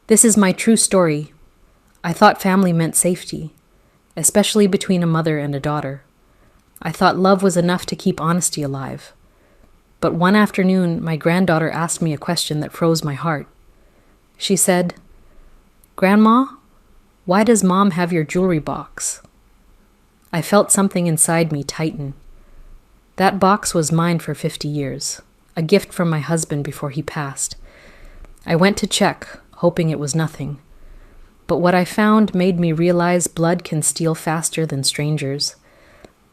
This is my true story. I thought family meant safety, especially between a mother and a daughter. I thought love was enough to keep honesty alive. But one afternoon, my granddaughter asked me a question that froze my heart. She said, "Grandma, why does Mom have your jewelry box?" I felt something inside me tighten. That box was mine for 50 years, a gift from my husband before he passed. I went to check, hoping it was nothing. But what I found made me realize blood can steal faster than strangers.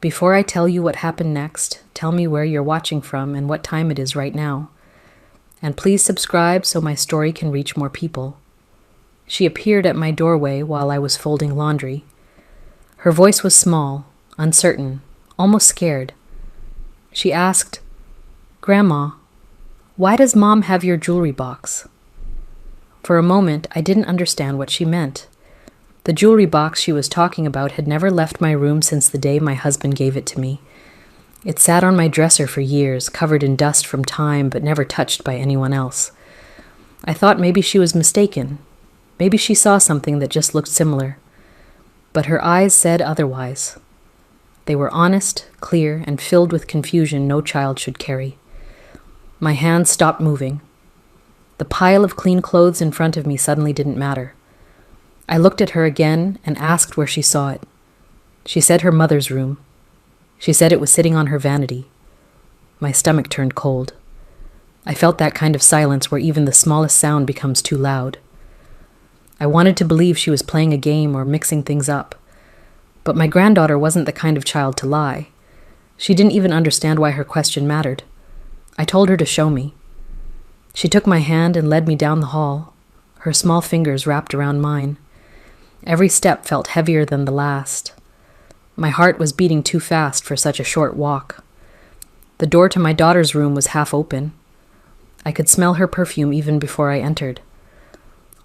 Before I tell you what happened next, tell me where you're watching from and what time it is right now. And please subscribe so my story can reach more people. She appeared at my doorway while I was folding laundry. Her voice was small, uncertain, almost scared. She asked, "Grandma, why does Mom have your jewelry box?" For a moment, I didn't understand what she meant. The jewelry box she was talking about had never left my room since the day my husband gave it to me. It sat on my dresser for years, covered in dust from time, but never touched by anyone else. I thought maybe she was mistaken. Maybe she saw something that just looked similar. But her eyes said otherwise. They were honest, clear, and filled with confusion no child should carry. My hands stopped moving. The pile of clean clothes in front of me suddenly didn't matter. I looked at her again and asked where she saw it. She said her mother's room. She said it was sitting on her vanity. My stomach turned cold. I felt that kind of silence where even the smallest sound becomes too loud. I wanted to believe she was playing a game or mixing things up. But my granddaughter wasn't the kind of child to lie. She didn't even understand why her question mattered. I told her to show me. She took my hand and led me down the hall, her small fingers wrapped around mine. Every step felt heavier than the last. My heart was beating too fast for such a short walk. The door to my daughter's room was half open. I could smell her perfume even before I entered.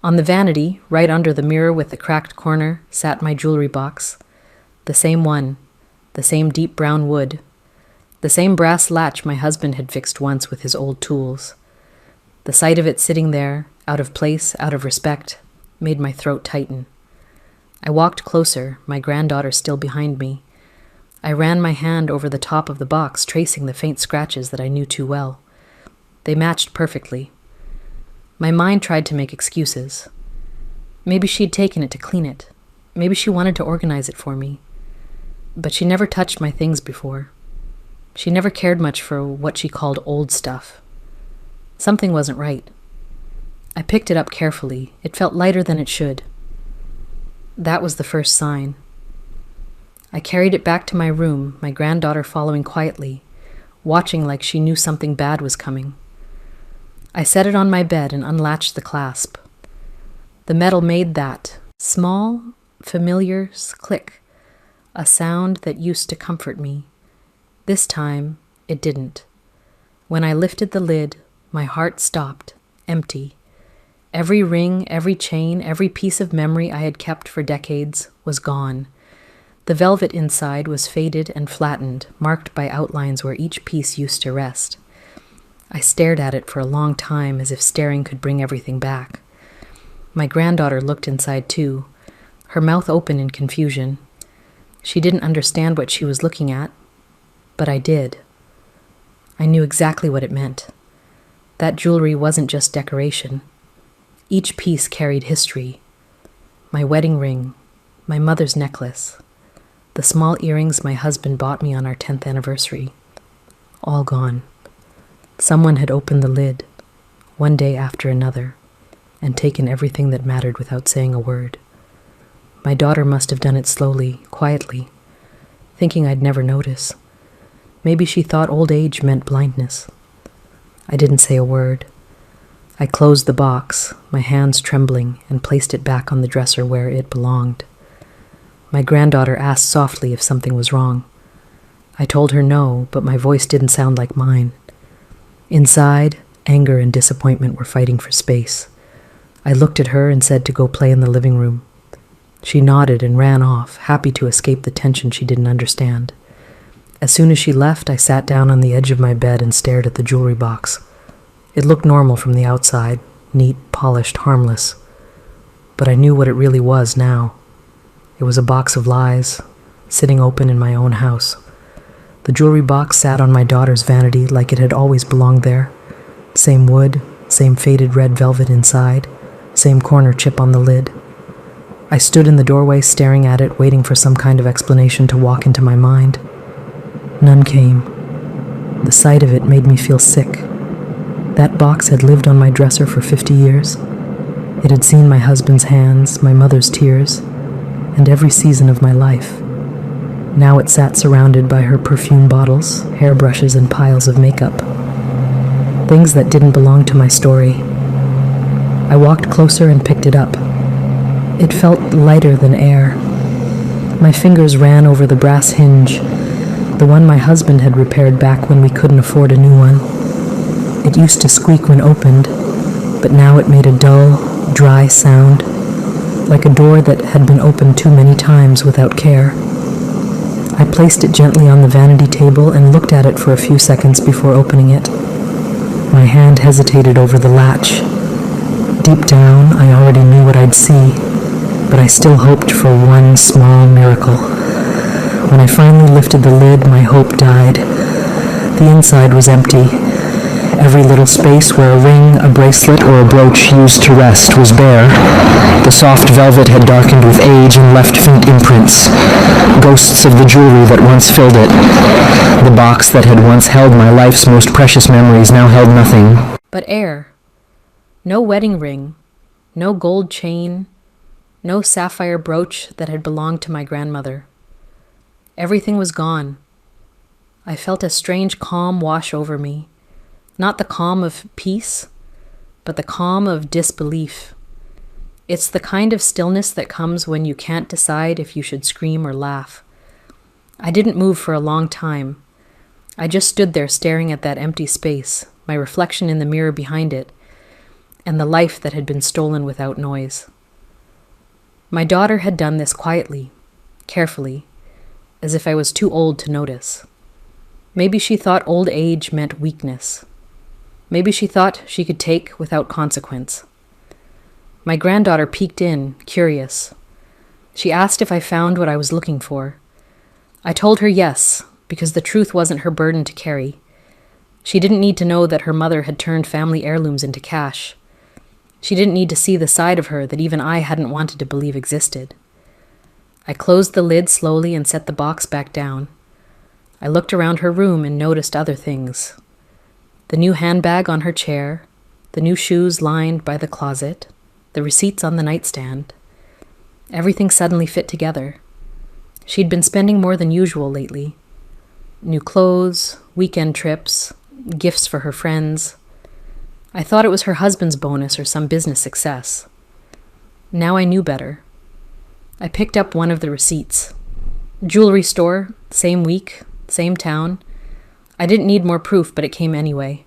On the vanity, right under the mirror with the cracked corner, sat my jewelry box. The same one, the same deep brown wood, the same brass latch my husband had fixed once with his old tools. The sight of it sitting there, out of place, out of respect, made my throat tighten. I walked closer, my granddaughter still behind me. I ran my hand over the top of the box, tracing the faint scratches that I knew too well. They matched perfectly. My mind tried to make excuses. Maybe she'd taken it to clean it. Maybe she wanted to organize it for me. But she never touched my things before. She never cared much for what she called old stuff. Something wasn't right. I picked it up carefully. It felt lighter than it should. That was the first sign. I carried it back to my room, my granddaughter following quietly, watching like she knew something bad was coming. I set it on my bed and unlatched the clasp. The metal made that small, familiar click, a sound that used to comfort me. This time, it didn't. When I lifted the lid, my heart stopped, empty. Every ring, every chain, every piece of memory I had kept for decades was gone. The velvet inside was faded and flattened, marked by outlines where each piece used to rest. I stared at it for a long time, as if staring could bring everything back. My granddaughter looked inside too, her mouth open in confusion. She didn't understand what she was looking at, but I did. I knew exactly what it meant. That jewelry wasn't just decoration. Each piece carried history. My wedding ring, my mother's necklace, the small earrings my husband bought me on our 10th anniversary. All gone. Someone had opened the lid, one day after another, and taken everything that mattered without saying a word. My daughter must have done it slowly, quietly, thinking I'd never notice. Maybe she thought old age meant blindness. I didn't say a word. I closed the box, my hands trembling, and placed it back on the dresser where it belonged. My granddaughter asked softly if something was wrong. I told her no, but my voice didn't sound like mine. Inside, anger and disappointment were fighting for space. I looked at her and said to go play in the living room. She nodded and ran off, happy to escape the tension she didn't understand. As soon as she left, I sat down on the edge of my bed and stared at the jewelry box. It looked normal from the outside, neat, polished, harmless. but I knew what it really was now. It was a box of lies, sitting open in my own house. The jewelry box sat on my daughter's vanity like it had always belonged there. Same wood, same faded red velvet inside, same corner chip on the lid. I stood in the doorway staring at it, waiting for some kind of explanation to walk into my mind. None came. The sight of it made me feel sick. That box had lived on my dresser for 50 years. It had seen my husband's hands, my mother's tears, and every season of my life. Now it sat surrounded by her perfume bottles, hairbrushes, and piles of makeup. Things that didn't belong to my story. I walked closer and picked it up. It felt lighter than air. My fingers ran over the brass hinge, the one my husband had repaired back when we couldn't afford a new one. It used to squeak when opened, but now it made a dull, dry sound, like a door that had been opened too many times without care. I placed it gently on the vanity table and looked at it for a few seconds before opening it. My hand hesitated over the latch. Deep down, I already knew what I'd see, but I still hoped for one small miracle. When I finally lifted the lid, my hope died. The inside was empty. Every little space where a ring, a bracelet, or a brooch used to rest was bare. The soft velvet had darkened with age and left faint imprints, ghosts of the jewelry that once filled it. The box that had once held my life's most precious memories now held nothing. But air. No wedding ring, no gold chain, no sapphire brooch that had belonged to my grandmother. Everything was gone. I felt a strange calm wash over me. Not the calm of peace, but the calm of disbelief. It's the kind of stillness that comes when you can't decide if you should scream or laugh. I didn't move for a long time. I just stood there staring at that empty space, my reflection in the mirror behind it, and the life that had been stolen without noise. My daughter had done this quietly, carefully, as if I was too old to notice. Maybe she thought old age meant weakness. Maybe she thought she could take without consequence. My granddaughter peeked in, curious. She asked if I found what I was looking for. I told her yes, because the truth wasn't her burden to carry. She didn't need to know that her mother had turned family heirlooms into cash. She didn't need to see the side of her that even I hadn't wanted to believe existed. I closed the lid slowly and set the box back down. I looked around her room and noticed other things. The new handbag on her chair, the new shoes lined by the closet, the receipts on the nightstand. Everything suddenly fit together. She'd been spending more than usual lately. New clothes, weekend trips, gifts for her friends. I thought it was her husband's bonus or some business success. Now I knew better. I picked up one of the receipts. Jewelry store, same week, same town. I didn't need more proof, but it came anyway.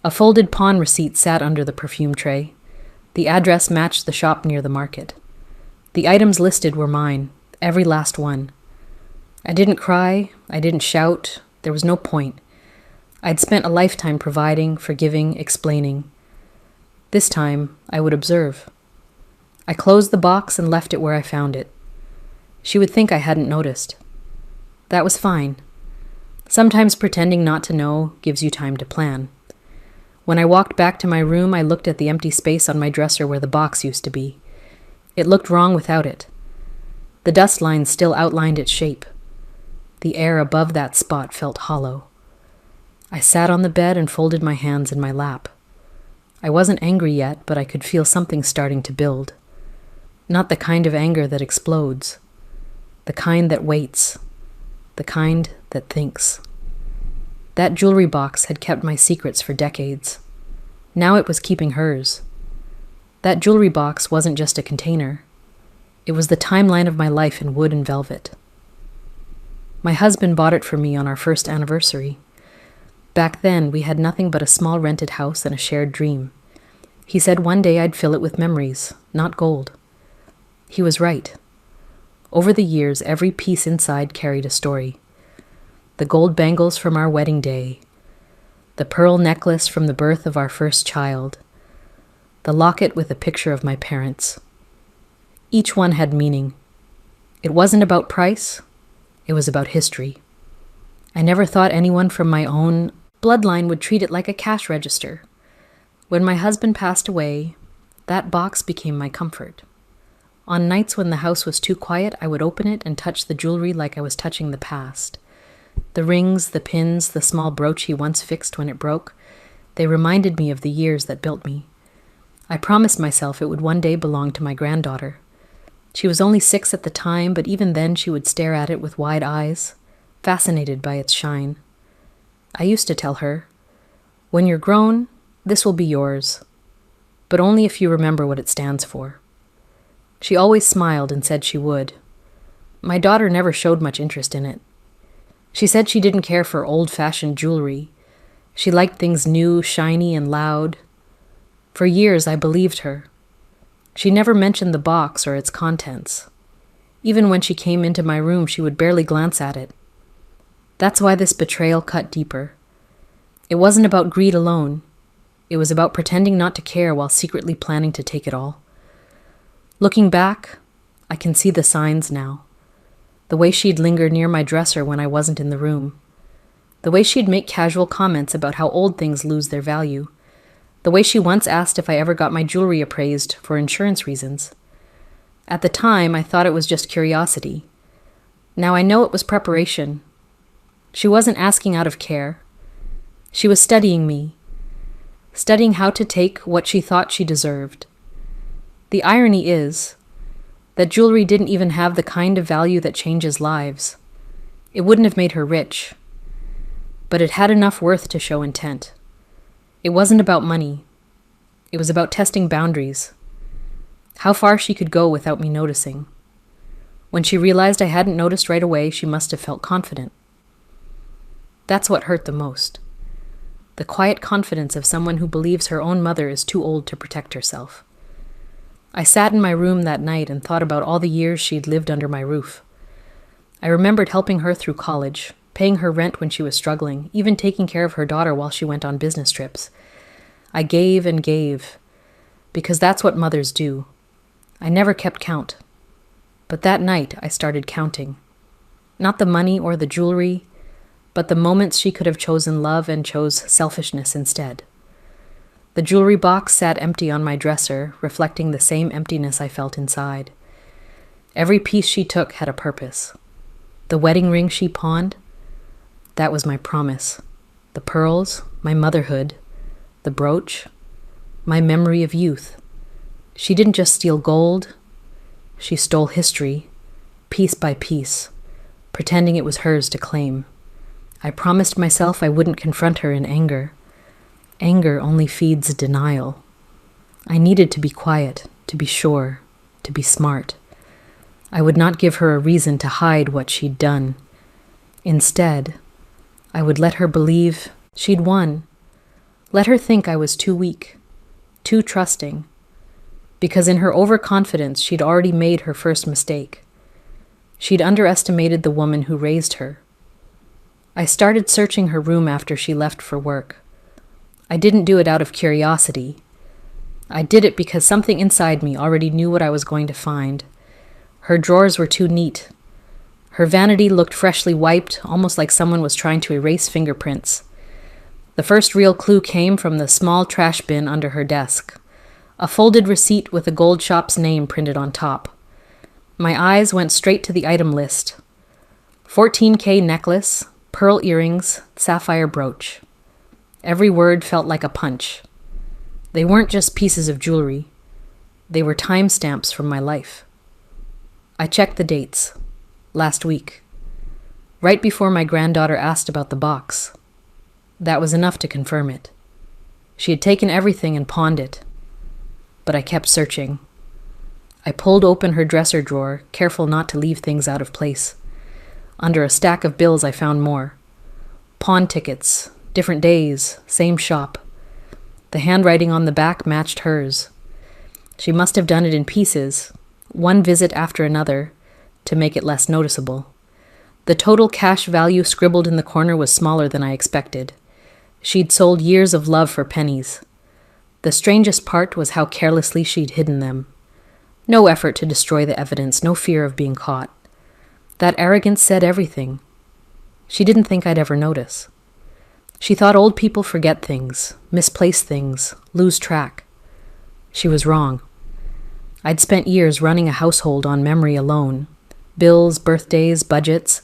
A folded pawn receipt sat under the perfume tray. The address matched the shop near the market. The items listed were mine, every last one. I didn't cry, I didn't shout, there was no point. I'd spent a lifetime providing, forgiving, explaining. This time, I would observe. I closed the box and left it where I found it. She would think I hadn't noticed. That was fine. Sometimes pretending not to know gives you time to plan. When I walked back to my room, I looked at the empty space on my dresser where the box used to be. It looked wrong without it. The dust lines still outlined its shape. The air above that spot felt hollow. I sat on the bed and folded my hands in my lap. I wasn't angry yet, but I could feel something starting to build. Not the kind of anger that explodes. The kind that waits. The kind that thinks. That jewelry box had kept my secrets for decades. Now it was keeping hers. That jewelry box wasn't just a container. It was the timeline of my life in wood and velvet. My husband bought it for me on our first anniversary. Back then, we had nothing but a small rented house and a shared dream. He said one day I'd fill it with memories, not gold. He was right. Over the years, every piece inside carried a story. The gold bangles from our wedding day, the pearl necklace from the birth of our first child, the locket with a picture of my parents, Each one had meaning. It wasn't about price, it was about history. I never thought anyone from my own bloodline would treat it like a cash register. When my husband passed away, that box became my comfort. On nights when the house was too quiet, I would open it and touch the jewelry like I was touching the past. The rings, the pins, the small brooch he once fixed when it broke, they reminded me of the years that built me. I promised myself it would one day belong to my granddaughter. She was only 6 at the time, but even then she would stare at it with wide eyes, fascinated by its shine. I used to tell her, "When you're grown, this will be yours, but only if you remember what it stands for." She always smiled and said she would. My daughter never showed much interest in it. She said she didn't care for old-fashioned jewelry. She liked things new, shiny, and loud. For years, I believed her. She never mentioned the box or its contents. Even when she came into my room, she would barely glance at it. That's why this betrayal cut deeper. It wasn't about greed alone. It was about pretending not to care while secretly planning to take it all. Looking back, I can see the signs now. The way she'd linger near my dresser when I wasn't in the room. The way she'd make casual comments about how old things lose their value. The way she once asked if I ever got my jewelry appraised for insurance reasons. At the time, I thought it was just curiosity. Now I know it was preparation. She wasn't asking out of care. She was studying me, studying how to take what she thought she deserved. The irony is that jewelry didn't even have the kind of value that changes lives. It wouldn't have made her rich, but it had enough worth to show intent. It wasn't about money. It was about testing boundaries, how far she could go without me noticing. When she realized I hadn't noticed right away, she must have felt confident. That's what hurt the most. The quiet confidence of someone who believes her own mother is too old to protect herself. I sat in my room that night and thought about all the years she'd lived under my roof. I remembered helping her through college, paying her rent when she was struggling, even taking care of her daughter while she went on business trips. I gave and gave, because that's what mothers do. I never kept count. But that night, I started counting. Not the money or the jewelry, but the moments she could have chosen love and chose selfishness instead. The jewelry box sat empty on my dresser, reflecting the same emptiness I felt inside. Every piece she took had a purpose. The wedding ring she pawned, that was my promise. The pearls, my motherhood. The brooch, my memory of youth. She didn't just steal gold, she stole history, piece by piece, pretending it was hers to claim. I promised myself I wouldn't confront her in anger. Anger only feeds denial. I needed to be quiet, to be sure, to be smart. I would not give her a reason to hide what she'd done. Instead, I would let her believe she'd won. Let her think I was too weak, too trusting, because in her overconfidence she'd already made her first mistake. She'd underestimated the woman who raised her. I started searching her room after she left for work. I didn't do it out of curiosity. I did it because something inside me already knew what I was going to find. Her drawers were too neat. Her vanity looked freshly wiped, almost like someone was trying to erase fingerprints. The first real clue came from the small trash bin under her desk, a folded receipt with a gold shop's name printed on top. My eyes went straight to the item list. 14K necklace, pearl earrings, sapphire brooch. Every word felt like a punch. They weren't just pieces of jewelry. They were timestamps from my life. I checked the dates. Last week. Right before my granddaughter asked about the box. That was enough to confirm it. She had taken everything and pawned it. But I kept searching. I pulled open her dresser drawer, careful not to leave things out of place. Under a stack of bills, I found more. Pawn tickets, different days, same shop. The handwriting on the back matched hers. She must have done it in pieces, one visit after another, to make it less noticeable. The total cash value scribbled in the corner was smaller than I expected. She'd sold years of love for pennies. The strangest part was how carelessly she'd hidden them. No effort to destroy the evidence, no fear of being caught. That arrogance said everything. She didn't think I'd ever notice. She thought old people forget things, misplace things, lose track. She was wrong. I'd spent years running a household on memory alone. Bills, birthdays, budgets,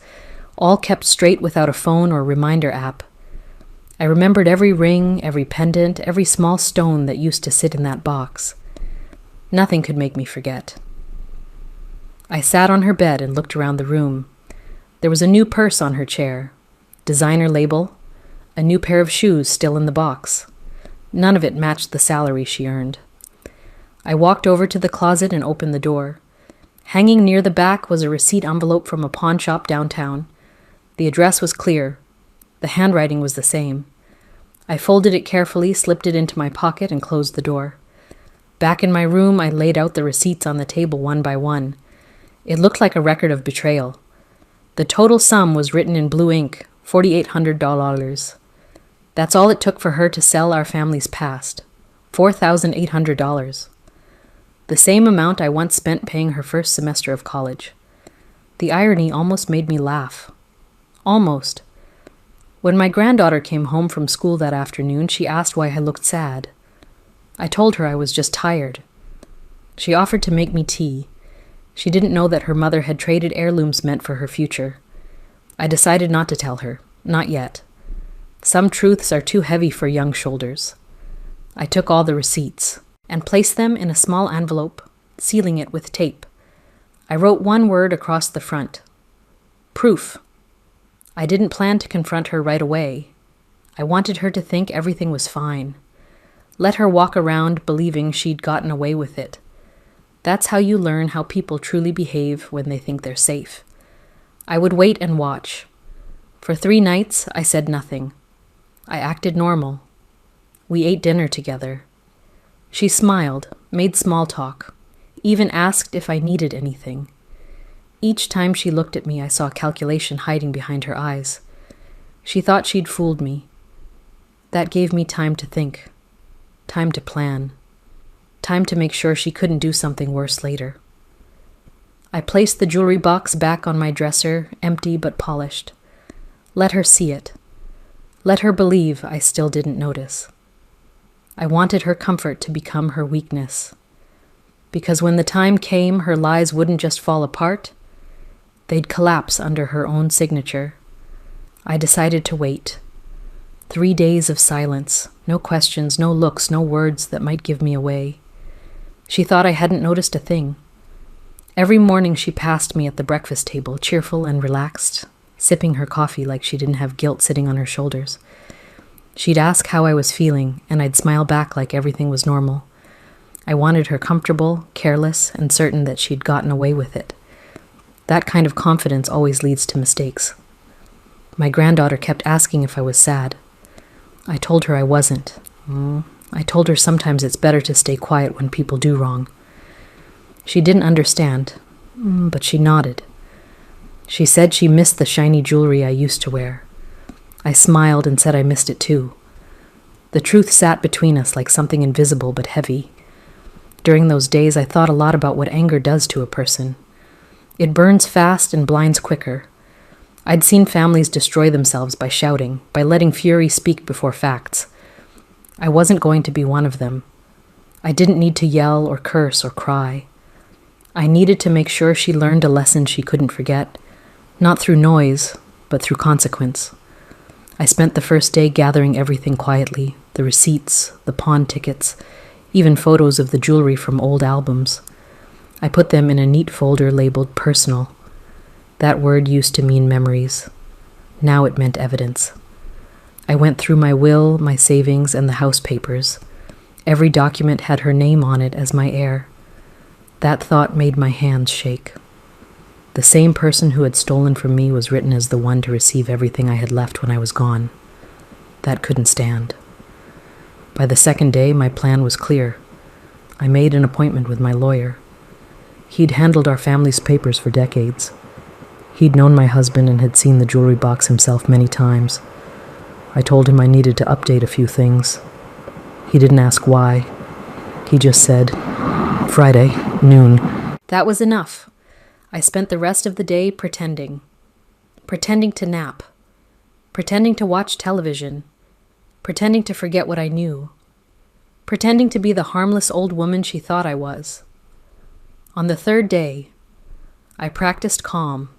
all kept straight without a phone or reminder app. I remembered every ring, every pendant, every small stone that used to sit in that box. Nothing could make me forget. I sat on her bed and looked around the room. There was a new purse on her chair, designer label, a new pair of shoes still in the box. None of it matched the salary she earned. I walked over to the closet and opened the door. Hanging near the back was a receipt envelope from a pawn shop downtown. The address was clear. The handwriting was the same. I folded it carefully, slipped it into my pocket, and closed the door. Back in my room, I laid out the receipts on the table one by one. It looked like a record of betrayal. The total sum was written in blue ink, $4,800. That's all it took for her to sell our family's past, $4,800. The same amount I once spent paying her first semester of college. The irony almost made me laugh. Almost. When my granddaughter came home from school that afternoon, she asked why I looked sad. I told her I was just tired. She offered to make me tea. She didn't know that her mother had traded heirlooms meant for her future. I decided not to tell her, not yet. Some truths are too heavy for young shoulders. I took all the receipts and placed them in a small envelope, sealing it with tape. I wrote one word across the front. Proof. I didn't plan to confront her right away. I wanted her to think everything was fine. Let her walk around believing she'd gotten away with it. That's how you learn how people truly behave when they think they're safe. I would wait and watch. For 3 nights, I said nothing. I acted normal. We ate dinner together. She smiled, made small talk, even asked if I needed anything. Each time she looked at me, I saw calculation hiding behind her eyes. She thought she'd fooled me. That gave me time to think, time to plan, time to make sure she couldn't do something worse later. I placed the jewelry box back on my dresser, empty but polished. Let her see it. Let her believe I still didn't notice. I wanted her comfort to become her weakness. Because when the time came, her lies wouldn't just fall apart, they'd collapse under her own signature. I decided to wait. 3 days of silence, no questions, no looks, no words that might give me away. She thought I hadn't noticed a thing. Every morning she passed me at the breakfast table, cheerful and relaxed, sipping her coffee like she didn't have guilt sitting on her shoulders. She'd ask how I was feeling, and I'd smile back like everything was normal. I wanted her comfortable, careless, and certain that she'd gotten away with it. That kind of confidence always leads to mistakes. My granddaughter kept asking if I was sad. I told her I wasn't. I told her sometimes it's better to stay quiet when people do wrong. She didn't understand, but she nodded. She said she missed the shiny jewelry I used to wear. I smiled and said I missed it too. The truth sat between us like something invisible but heavy. During those days, I thought a lot about what anger does to a person. It burns fast and blinds quicker. I'd seen families destroy themselves by shouting, by letting fury speak before facts. I wasn't going to be one of them. I didn't need to yell or curse or cry. I needed to make sure she learned a lesson she couldn't forget, not through noise, but through consequence. I spent the first day gathering everything quietly, the receipts, the pawn tickets, even photos of the jewelry from old albums. I put them in a neat folder labeled personal. That word used to mean memories. Now it meant evidence. I went through my will, my savings, and the house papers. Every document had her name on it as my heir. That thought made my hands shake. The same person who had stolen from me was written as the one to receive everything I had left when I was gone. That couldn't stand. By the second day, my plan was clear. I made an appointment with my lawyer. He'd handled our family's papers for decades. He'd known my husband and had seen the jewelry box himself many times. I told him I needed to update a few things. He didn't ask why. He just said, "Friday, noon, That was enough. I spent the rest of the day pretending to nap, pretending to watch television, pretending to forget what I knew, pretending to be the harmless old woman she thought I was. On the third day, I practiced calm.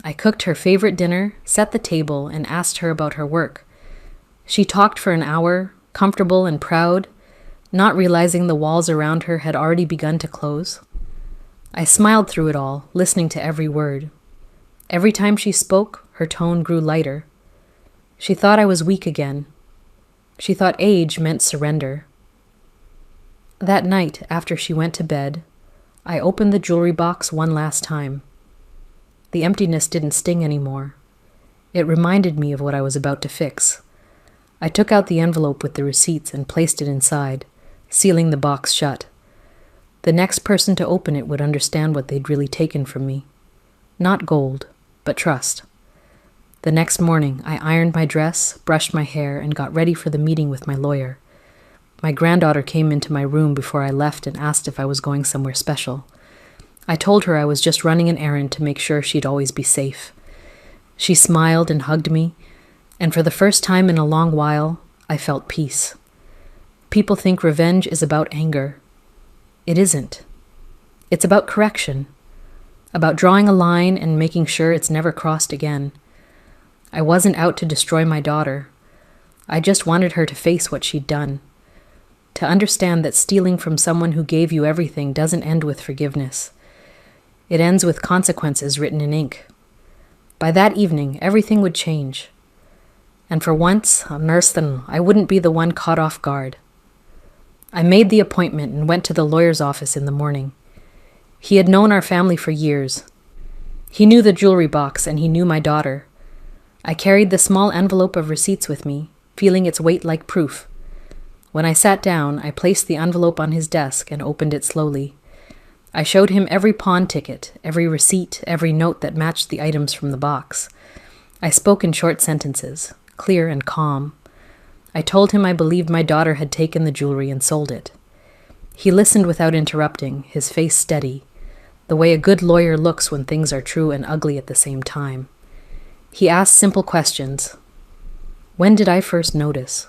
I cooked her favorite dinner, set the table, and asked her about her work. She talked for an hour, comfortable and proud, not realizing the walls around her had already begun to close. I smiled through it all, listening to every word. Every time she spoke, her tone grew lighter. She thought I was weak again. She thought age meant surrender. That night, after she went to bed, I opened the jewelry box one last time. The emptiness didn't sting anymore. It reminded me of what I was about to fix. I took out the envelope with the receipts and placed it inside, sealing the box shut. The next person to open it would understand what they'd really taken from me. Not gold, but trust. The next morning, I ironed my dress, brushed my hair, and got ready for the meeting with my lawyer. My granddaughter came into my room before I left and asked if I was going somewhere special. I told her I was just running an errand to make sure she'd always be safe. She smiled and hugged me, and for the first time in a long while, I felt peace. People think revenge is about anger. It isn't. It's about correction, about drawing a line and making sure it's never crossed again. I wasn't out to destroy my daughter. I just wanted her to face what she'd done, to understand that stealing from someone who gave you everything doesn't end with forgiveness. It ends with consequences written in ink. By that evening, everything would change. And for once, I wouldn't be the one caught off guard. I made the appointment and went to the lawyer's office in the morning. He had known our family for years. He knew the jewelry box and he knew my daughter. I carried the small envelope of receipts with me, feeling its weight like proof. When I sat down, I placed the envelope on his desk and opened it slowly. I showed him every pawn ticket, every receipt, every note that matched the items from the box. I spoke in short sentences, clear and calm. I told him I believed my daughter had taken the jewelry and sold it. He listened without interrupting, his face steady, the way a good lawyer looks when things are true and ugly at the same time. He asked simple questions. When did I first notice?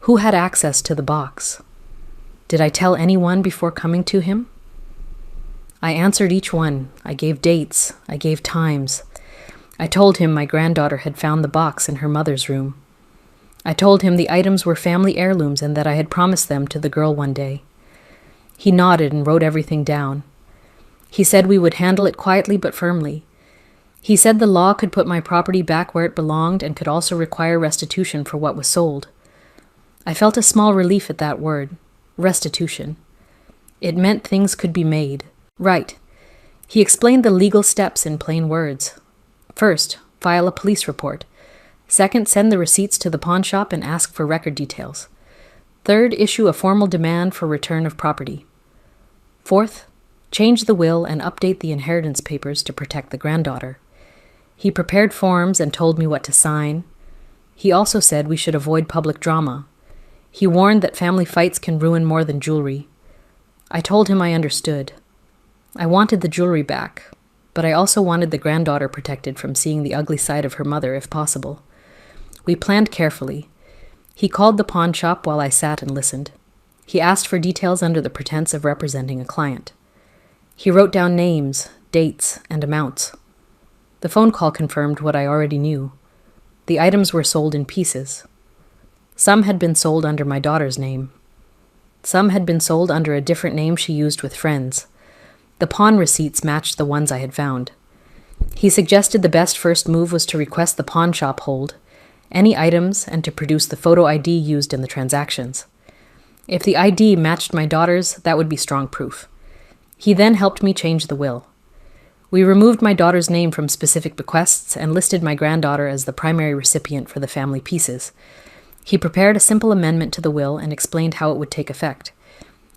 Who had access to the box? Did I tell anyone before coming to him? I answered each one. I gave dates. I gave times. I told him my granddaughter had found the box in her mother's room. I told him the items were family heirlooms and that I had promised them to the girl one day. He nodded and wrote everything down. He said we would handle it quietly but firmly. He said the law could put my property back where it belonged and could also require restitution for what was sold. I felt a small relief at that word, restitution. It meant things could be made. Right. He explained the legal steps in plain words. First, file a police report. Second, send the receipts to the pawn shop and ask for record details. Third, issue a formal demand for return of property. Fourth, change the will and update the inheritance papers to protect the granddaughter. He prepared forms and told me what to sign. He also said we should avoid public drama. He warned that family fights can ruin more than jewelry. I told him I understood. I wanted the jewelry back, but I also wanted the granddaughter protected from seeing the ugly side of her mother if possible. We planned carefully. He called the pawn shop while I sat and listened. He asked for details under the pretense of representing a client. He wrote down names, dates, and amounts. The phone call confirmed what I already knew. The items were sold in pieces. Some had been sold under my daughter's name. Some had been sold under a different name she used with friends. The pawn receipts matched the ones I had found. He suggested the best first move was to request the pawn shop hold any items and to produce the photo ID used in the transactions. If the ID matched my daughter's, that would be strong proof. He then helped me change the will. We removed my daughter's name from specific bequests and listed my granddaughter as the primary recipient for the family pieces. He prepared a simple amendment to the will and explained how it would take effect.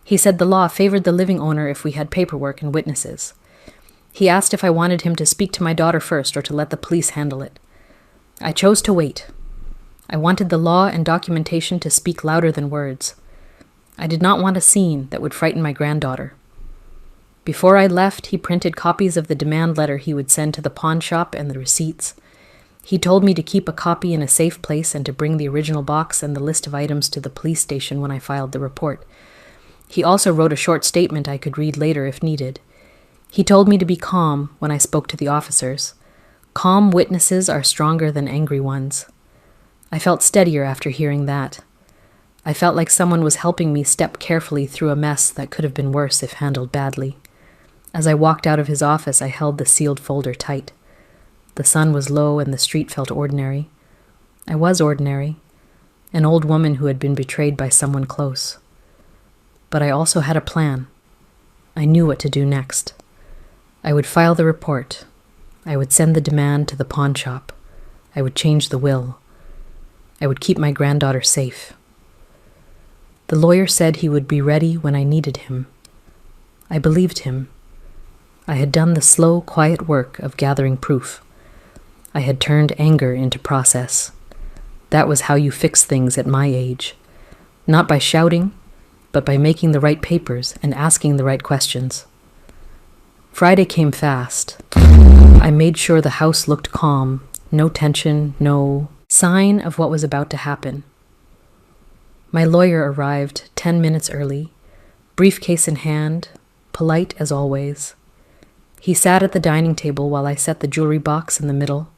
He said the law favored the living owner if we had paperwork and witnesses. He asked if I wanted him to speak to my daughter first or to let the police handle it. I chose to wait. I wanted the law and documentation to speak louder than words. I did not want a scene that would frighten my granddaughter. Before I left, he printed copies of the demand letter he would send to the pawn shop and the receipts. He told me to keep a copy in a safe place and to bring the original box and the list of items to the police station when I filed the report. He also wrote a short statement I could read later if needed. He told me to be calm when I spoke to the officers. Calm witnesses are stronger than angry ones. I felt steadier after hearing that. I felt like someone was helping me step carefully through a mess that could have been worse if handled badly. As I walked out of his office, I held the sealed folder tight. The sun was low and the street felt ordinary. I was ordinary, an old woman who had been betrayed by someone close. But I also had a plan. I knew what to do next. I would file the report. I would send the demand to the pawn shop. I would change the will. I would keep my granddaughter safe. The lawyer said he would be ready when I needed him. I believed him. I had done the slow, quiet work of gathering proof. I had turned anger into process. That was how you fix things at my age. Not by shouting, but by making the right papers and asking the right questions. Friday came fast. I made sure the house looked calm, no tension, no sign of what was about to happen. My lawyer arrived 10 minutes early, briefcase in hand, polite as always. He sat at the dining table while I set the jewelry box in the middle,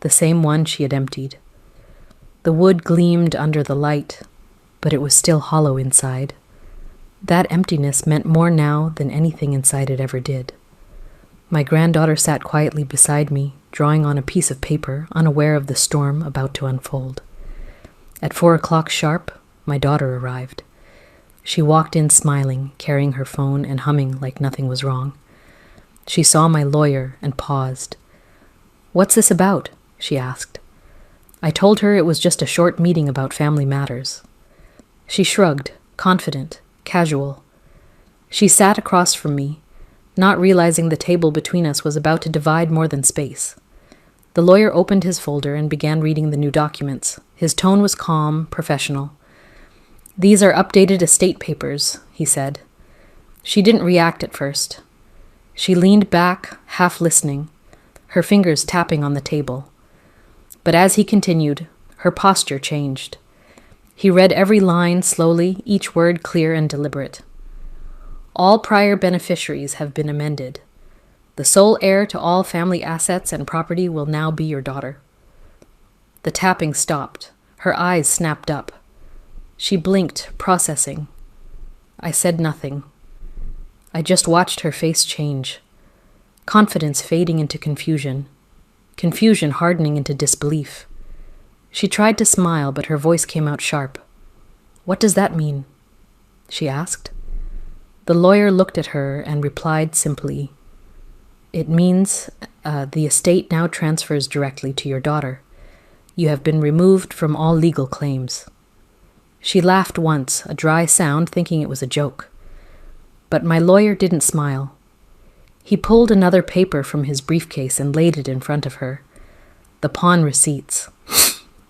the same one she had emptied. The wood gleamed under the light, but it was still hollow inside. That emptiness meant more now than anything inside it ever did. My granddaughter sat quietly beside me, drawing on a piece of paper, unaware of the storm about to unfold. At 4 o'clock sharp, my daughter arrived. She walked in smiling, carrying her phone and humming like nothing was wrong. She saw my lawyer and paused. "What's this about?" she asked. I told her it was just a short meeting about family matters. She shrugged, confident, casual. She sat across from me, not realizing the table between us was about to divide more than space. The lawyer opened his folder and began reading the new documents. His tone was calm, professional. "These are updated estate papers," he said. She didn't react at first. She leaned back, half listening, her fingers tapping on the table. But as he continued, her posture changed. He read every line slowly, each word clear and deliberate. "All prior beneficiaries have been amended. The sole heir to all family assets and property will now be your daughter." The tapping stopped. Her eyes snapped up. She blinked, processing. I said nothing. I just watched her face change. Confidence fading into confusion. Confusion hardening into disbelief. She tried to smile, but her voice came out sharp. "What does that mean?" she asked. The lawyer looked at her and replied simply, "It means the estate now transfers directly to your daughter. You have been removed from all legal claims." She laughed once, a dry sound, thinking it was a joke. But my lawyer didn't smile. He pulled another paper from his briefcase and laid it in front of her. The pawn receipts.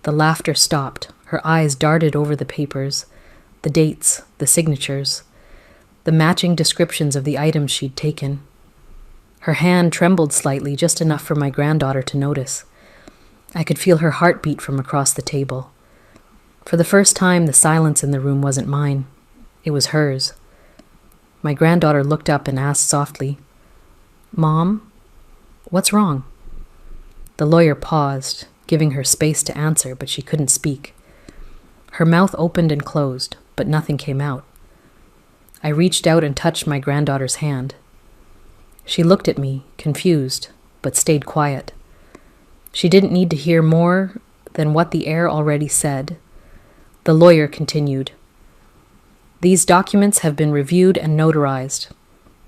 The laughter stopped. Her eyes darted over the papers, the dates, the signatures, the matching descriptions of the items she'd taken. Her hand trembled slightly, just enough for my granddaughter to notice. I could feel her heartbeat from across the table. For the first time, the silence in the room wasn't mine. It was hers. My granddaughter looked up and asked softly, "Mom, what's wrong?" The lawyer paused, giving her space to answer, but she couldn't speak. Her mouth opened and closed, but nothing came out. I reached out and touched my granddaughter's hand. She looked at me, confused, but stayed quiet. She didn't need to hear more than what the heir already said. The lawyer continued, "These documents have been reviewed and notarized.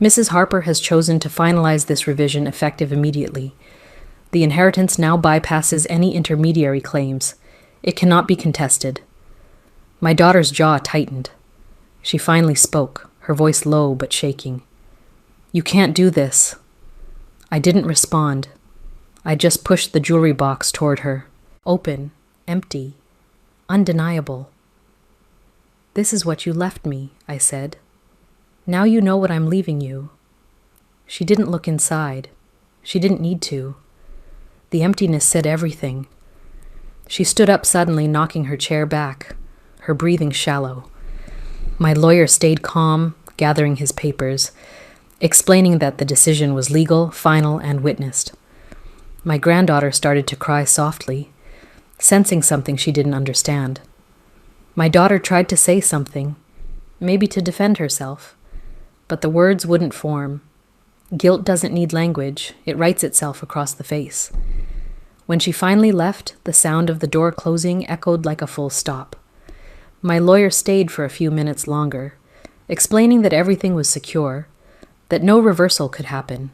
Mrs. Harper has chosen to finalize this revision effective immediately. The inheritance now bypasses any intermediary claims. It cannot be contested." My daughter's jaw tightened. She finally spoke, her voice low but shaking. "You can't do this." I didn't respond. I just pushed the jewelry box toward her. Open, empty, undeniable. "This is what you left me," I said. "Now you know what I'm leaving you. She didn't look inside. She didn't need to. The emptiness said everything. She stood up suddenly, knocking her chair back, her breathing shallow. My lawyer stayed calm, gathering his papers, explaining that the decision was legal, final, and witnessed. My granddaughter started to cry softly, sensing something she didn't understand. My daughter tried to say something, maybe to defend herself, but the words wouldn't form. Guilt doesn't need language, it writes itself across the face. When she finally left, the sound of the door closing echoed like a full stop. My lawyer stayed for a few minutes longer, explaining that everything was secure, that no reversal could happen.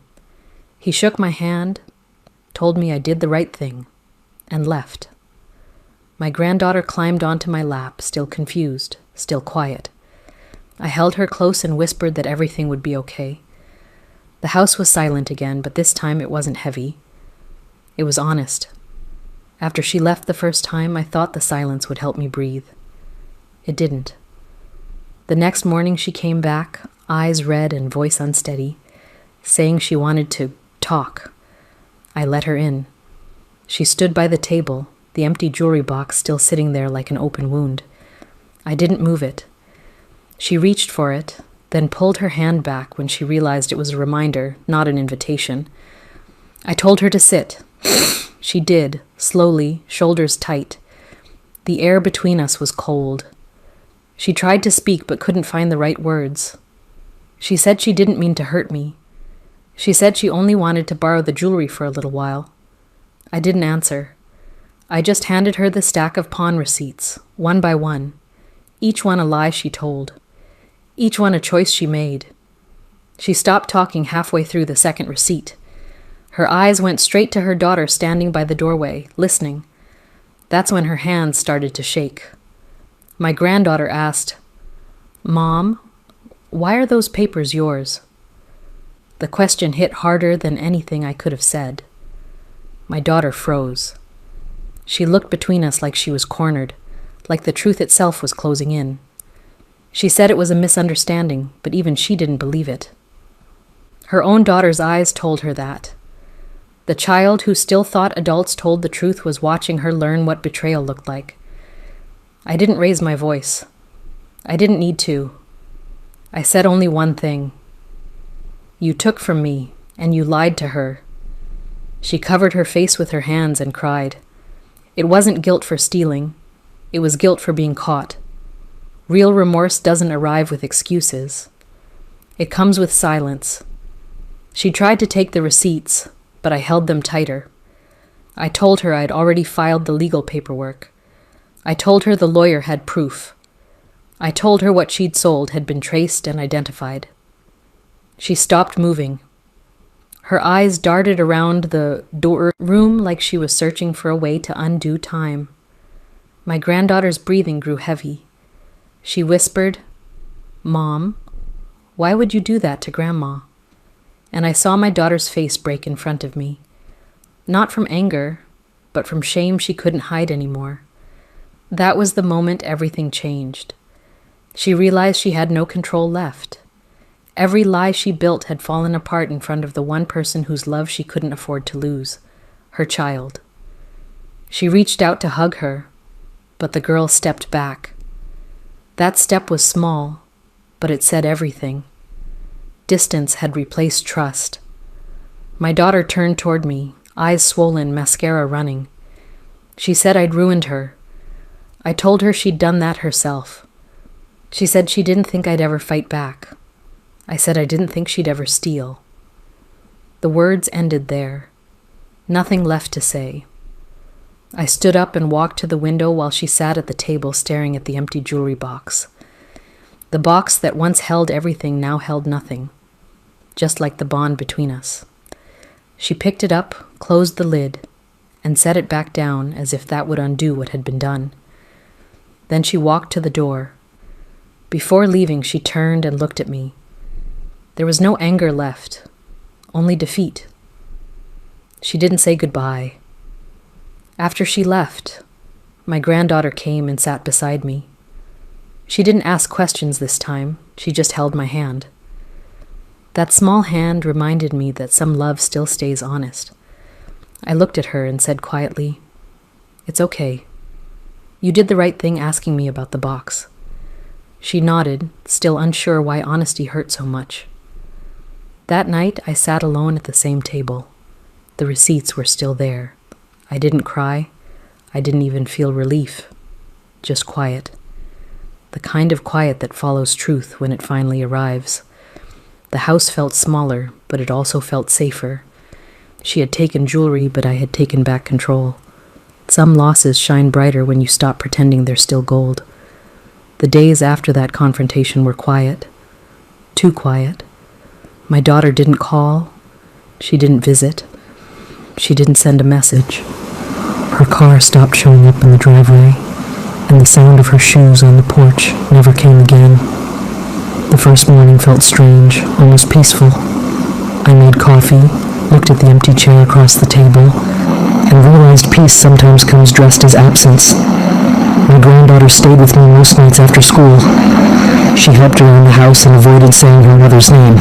He shook my hand, told me I did the right thing, and left. My granddaughter climbed onto my lap, still confused, still quiet. I held her close and whispered that everything would be okay. The house was silent again, but this time it wasn't heavy. It was honest. After she left the first time, I thought the silence would help me breathe. It didn't. The next morning she came back, eyes red and voice unsteady, saying she wanted to talk. I let her in. She stood by the table, the empty jewelry box still sitting there like an open wound. I didn't move it. She reached for it, then pulled her hand back when she realized it was a reminder, not an invitation. I told her to sit. She did, slowly, shoulders tight. The air between us was cold. She tried to speak but couldn't find the right words. She said she didn't mean to hurt me. She said she only wanted to borrow the jewelry for a little while. I didn't answer. I just handed her the stack of pawn receipts, one by one, each one a lie she told, each one a choice she made. She stopped talking halfway through the second receipt. Her eyes went straight to her daughter standing by the doorway, listening. That's when her hands started to shake. My granddaughter asked, "Mom, why are those papers yours?" The question hit harder than anything I could have said. My daughter froze. She looked between us like she was cornered, like the truth itself was closing in. She said it was a misunderstanding, but even she didn't believe it. Her own daughter's eyes told her that. The child who still thought adults told the truth was watching her learn what betrayal looked like. I didn't raise my voice. I didn't need to. I said only one thing. You took from me, and you lied to her. She covered her face with her hands and cried. It wasn't guilt for stealing. It was guilt for being caught. Real remorse doesn't arrive with excuses. It comes with silence. She tried to take the receipts, but I held them tighter. I told her I'd already filed the legal paperwork. I told her the lawyer had proof. I told her what she'd sold had been traced and identified. She stopped moving. Her eyes darted around the door room like she was searching for a way to undo time. My granddaughter's breathing grew heavy. She whispered, "Mom, why would you do that to Grandma?" And I saw my daughter's face break in front of me. Not from anger, but from shame she couldn't hide anymore. That was the moment everything changed. She realized she had no control left. Every lie she built had fallen apart in front of the one person whose love she couldn't afford to lose, her child. She reached out to hug her, but the girl stepped back. That step was small, but it said everything. Distance had replaced trust. My daughter turned toward me, eyes swollen, mascara running. She said I'd ruined her. I told her she'd done that herself. She said she didn't think I'd ever fight back. I said I didn't think she'd ever steal. The words ended there. Nothing left to say. I stood up and walked to the window while she sat at the table staring at the empty jewelry box. The box that once held everything now held nothing, just like the bond between us. She picked it up, closed the lid, and set it back down as if that would undo what had been done. Then she walked to the door. Before leaving, she turned and looked at me. There was no anger left, only defeat. She didn't say goodbye. After she left, my granddaughter came and sat beside me. She didn't ask questions this time, she just held my hand. That small hand reminded me that some love still stays honest. I looked at her and said quietly, "It's okay. You did the right thing asking me about the box." She nodded, still unsure why honesty hurt so much. That night, I sat alone at the same table. The receipts were still there. I didn't cry. I didn't even feel relief. Just quiet. The kind of quiet that follows truth when it finally arrives. The house felt smaller, but it also felt safer. She had taken jewelry, but I had taken back control. Some losses shine brighter when you stop pretending they're still gold. The days after that confrontation were quiet. Too quiet. My daughter didn't call. She didn't visit. She didn't send a message. Her car stopped showing up in the driveway, and the sound of her shoes on the porch never came again. The first morning felt strange, almost peaceful. I made coffee, looked at the empty chair across the table, and realized peace sometimes comes dressed as absence. My granddaughter stayed with me most nights after school. She helped around the house and avoided saying her mother's name.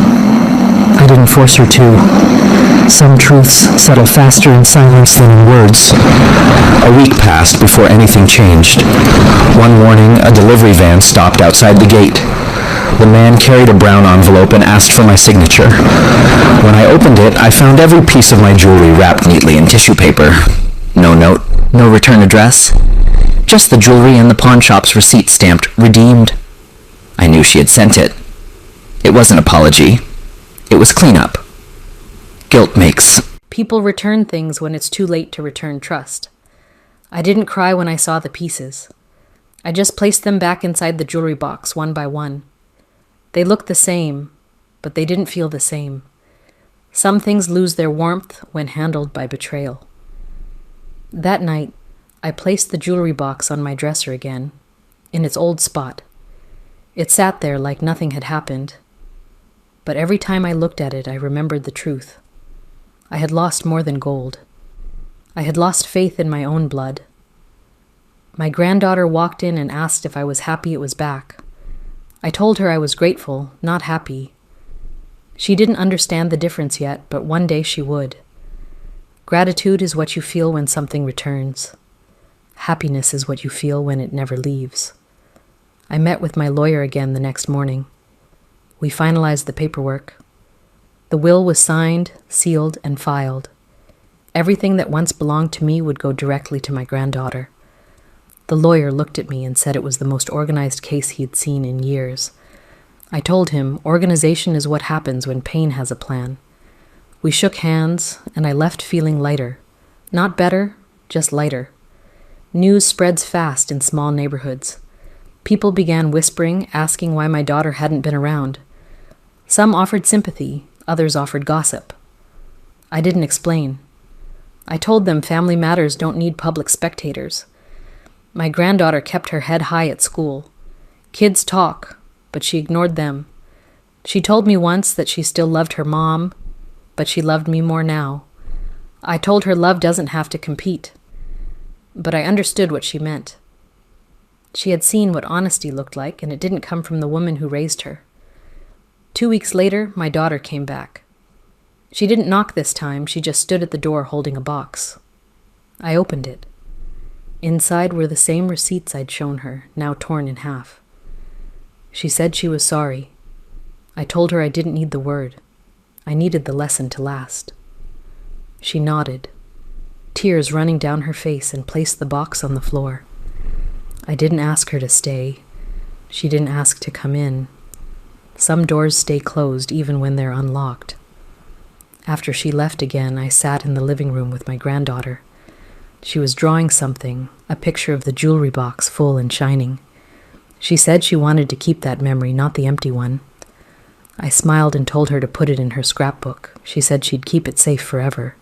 I didn't force her to. Some truths settle faster in silence than in words. A week passed before anything changed. One morning, a delivery van stopped outside the gate. The man carried a brown envelope and asked for my signature. When I opened it, I found every piece of my jewelry wrapped neatly in tissue paper. No note, no return address. Just the jewelry and the pawn shop's receipt stamped redeemed. I knew she had sent it. It wasn't apology. It was cleanup. Guilt makes. People return things when it's too late to return trust. I didn't cry when I saw the pieces. I just placed them back inside the jewelry box one by one. They looked the same, but they didn't feel the same. Some things lose their warmth when handled by betrayal. That night, I placed the jewelry box on my dresser again, in its old spot. It sat there like nothing had happened. But every time I looked at it, I remembered the truth. I had lost more than gold. I had lost faith in my own blood. My granddaughter walked in and asked if I was happy it was back. I told her I was grateful, not happy. She didn't understand the difference yet, but one day she would. Gratitude is what you feel when something returns. Happiness is what you feel when it never leaves. I met with my lawyer again the next morning. We finalized the paperwork. The will was signed, sealed, and filed. Everything that once belonged to me would go directly to my granddaughter. The lawyer looked at me and said it was the most organized case he had seen in years. I told him organization is what happens when pain has a plan. We shook hands, and I left feeling lighter. Not better, just lighter. News spreads fast in small neighborhoods. People began whispering, asking why my daughter hadn't been around. Some offered sympathy, others offered gossip. I didn't explain. I told them family matters don't need public spectators. My granddaughter kept her head high at school. Kids talk, but she ignored them. She told me once that she still loved her mom, but she loved me more now. I told her love doesn't have to compete. But I understood what she meant. She had seen what honesty looked like, and it didn't come from the woman who raised her. 2 weeks later, my daughter came back. She didn't knock this time, she just stood at the door holding a box. I opened it. Inside were the same receipts I'd shown her, now torn in half. She said she was sorry. I told her I didn't need the word. I needed the lesson to last. She nodded, tears running down her face, and placed the box on the floor. I didn't ask her to stay. She didn't ask to come in. Some doors stay closed even when they're unlocked. After she left again, I sat in the living room with my granddaughter. She was drawing something, a picture of the jewelry box full and shining. She said she wanted to keep that memory, not the empty one. I smiled and told her to put it in her scrapbook. She said she'd keep it safe forever.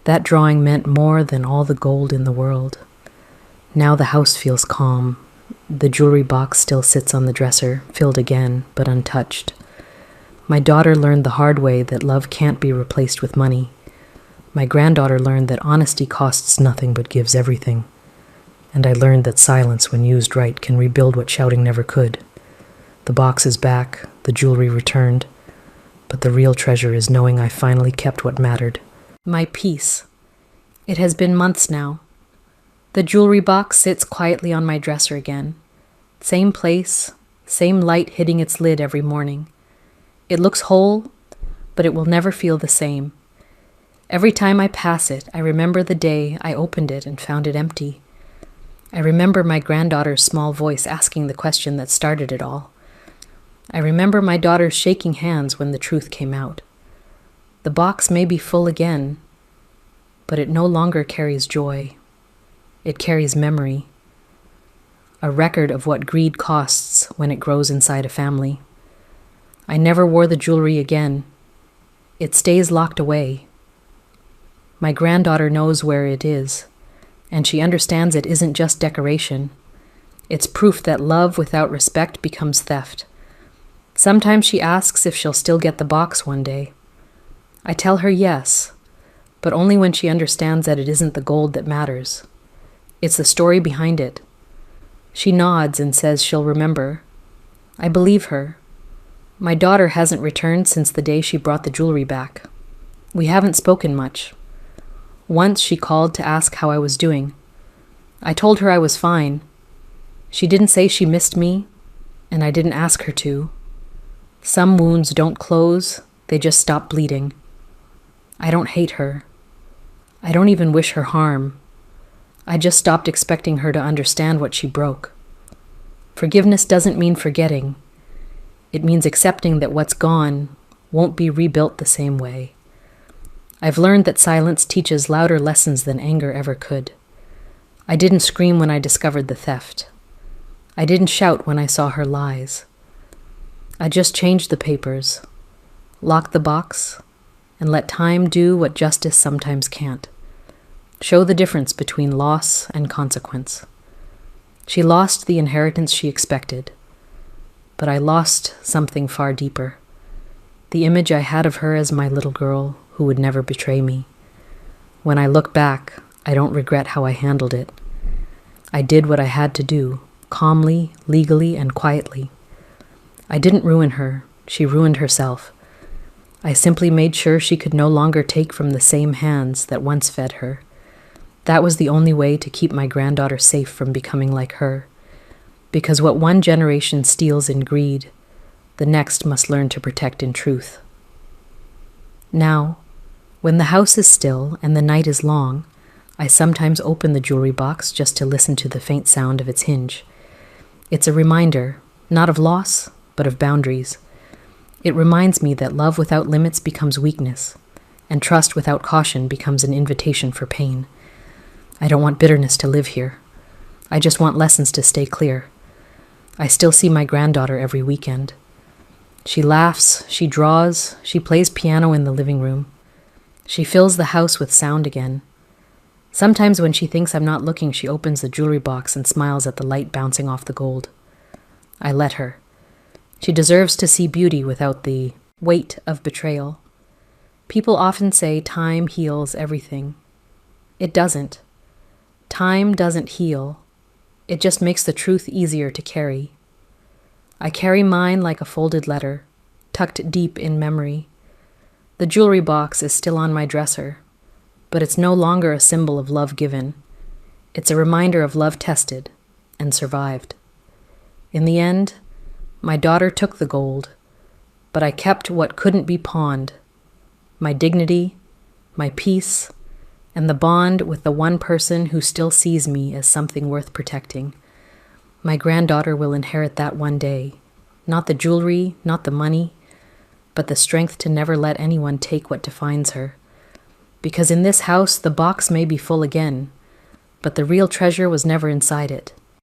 That drawing meant more than all the gold in the world. Now the house feels calm. The jewelry box still sits on the dresser, filled again, but untouched. My daughter learned the hard way that love can't be replaced with money. My granddaughter learned that honesty costs nothing but gives everything. And I learned that silence, when used right, can rebuild what shouting never could. The box is back, the jewelry returned, but the real treasure is knowing I finally kept what mattered. My peace. It has been months now. The jewelry box sits quietly on my dresser again. Same place, same light hitting its lid every morning. It looks whole, but it will never feel the same. Every time I pass it, I remember the day I opened it and found it empty. I remember my granddaughter's small voice asking the question that started it all. I remember my daughters shaking hands when the truth came out. The box may be full again, but it no longer carries joy. It carries memory, a record of what greed costs when it grows inside a family. I never wore the jewelry again. It stays locked away. My granddaughter knows where it is, and she understands it isn't just decoration. It's proof that love without respect becomes theft. Sometimes she asks if she'll still get the box one day. I tell her yes, but only when she understands that it isn't the gold that matters. It's the story behind it. She nods and says she'll remember. I believe her. My daughter hasn't returned since the day she brought the jewelry back. We haven't spoken much. Once she called to ask how I was doing. I told her I was fine. She didn't say she missed me, and I didn't ask her to. Some wounds don't close, they just stop bleeding. I don't hate her. I don't even wish her harm. I just stopped expecting her to understand what she broke. Forgiveness doesn't mean forgetting. It means accepting that what's gone won't be rebuilt the same way. I've learned that silence teaches louder lessons than anger ever could. I didn't scream when I discovered the theft. I didn't shout when I saw her lies. I just changed the papers, locked the box, and let time do what justice sometimes can't. Show the difference between loss and consequence. She lost the inheritance she expected, but I lost something far deeper. The image I had of her as my little girl who would never betray me. When I look back, I don't regret how I handled it. I did what I had to do, calmly, legally, and quietly. I didn't ruin her. She ruined herself. I simply made sure she could no longer take from the same hands that once fed her. That was the only way to keep my granddaughter safe from becoming like her. Because what one generation steals in greed, the next must learn to protect in truth. Now, when the house is still and the night is long, I sometimes open the jewelry box just to listen to the faint sound of its hinge. It's a reminder, not of loss, but of boundaries. It reminds me that love without limits becomes weakness, and trust without caution becomes an invitation for pain. I don't want bitterness to live here. I just want lessons to stay clear. I still see my granddaughter every weekend. She laughs, she draws, she plays piano in the living room. She fills the house with sound again. Sometimes when she thinks I'm not looking, she opens the jewelry box and smiles at the light bouncing off the gold. I let her. She deserves to see beauty without the weight of betrayal. People often say time heals everything. It doesn't. Time doesn't heal. It just makes the truth easier to carry. I carry mine like a folded letter, tucked deep in memory. The jewelry box is still on my dresser, but it's no longer a symbol of love given. It's a reminder of love tested and survived. In the end, my daughter took the gold, but I kept what couldn't be pawned: my dignity, my peace, and the bond with the one person who still sees me as something worth protecting. My granddaughter will inherit that one day. Not the jewelry, not the money, but the strength to never let anyone take what defines her. Because in this house, the box may be full again, but the real treasure was never inside it.